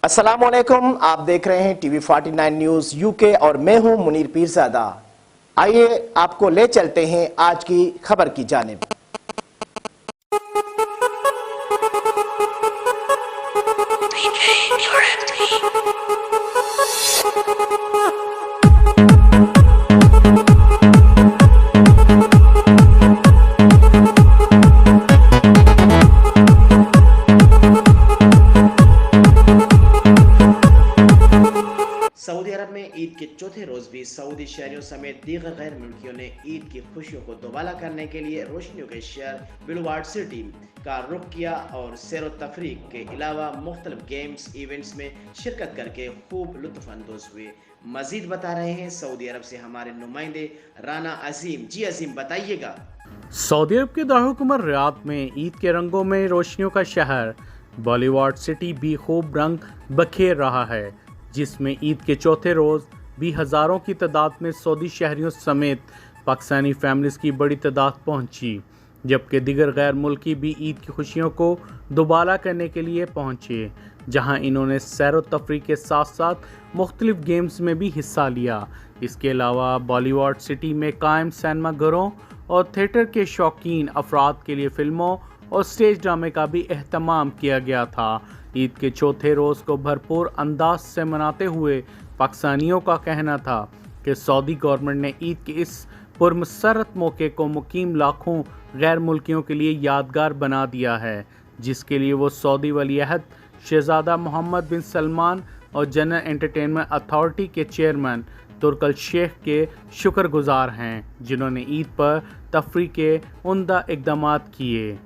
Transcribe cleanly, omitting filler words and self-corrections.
अस्सलामुअलैकुम, आप देख रहे हैं टीवी 49 न्यूज यूके और मैं हूं मुनीर पीरजादा। आइए आपको ले चलते हैं आज की खबर की जानिब। सऊदी अरब में ईद के चौथे रोज भी सऊदी शहरियों समेत दीगर गैर मुल्कियों ने ईद की खुशियों को दोबाला करने के लिए रोशनियों के शहर बुलवार्ड सिटी का रुख किया और सैर तफरीक के अलावा मुख्तलिफ गेम्स इवेंट्स में शिरकत करके खूब लुत्फानंदोज हुए। मजीद बता रहे हैं सऊदी अरब से हमारे नुमाइंदे राना अजीम। जी अजीम, बताइएगा। सऊदी अरब के दारुल रियाद में ईद के रंगों में रोशनियों का शहर बॉलीवुड सिटी भी खूब रंग बखेर रहा है, जिसमें ईद के चौथे रोज़ भी हज़ारों की तादाद में सऊदी शहरियों समेत पाकिस्तानी फैमिलीज की बड़ी तादाद पहुंची, जबकि दिगर गैर मुल्की भी ईद की खुशियों को दोबाला करने के लिए पहुंचे, जहां इन्होंने सैर व तफरीह के साथ साथ मुख्तलिफ गेम्स में भी हिस्सा लिया। इसके अलावा बॉलीवुड सिटी में कायम सिनेमा घरों और थिएटर के शौकीन अफराद के लिए फ़िल्मों और स्टेज ड्रामे का भी एहतमाम किया गया था। ईद के चौथे रोज़ को भरपूर अंदाज से मनाते हुए पाकिस्तानियों का कहना था कि सऊदी गवर्नमेंट ने ईद के इस पुरमसरत मौके को मुकीम लाखों गैर मुल्कियों के लिए यादगार बना दिया है, जिसके लिए वो सऊदी वली अहद शहजादा मोहम्मद बिन सलमान और जनरल एंटरटेनमेंट अथॉरिटी के चेयरमैन तुर्कल शेख के शुक्रगुजार हैं, जिन्होंने ईद पर तफरीह के उम्दा इक़दामात किए।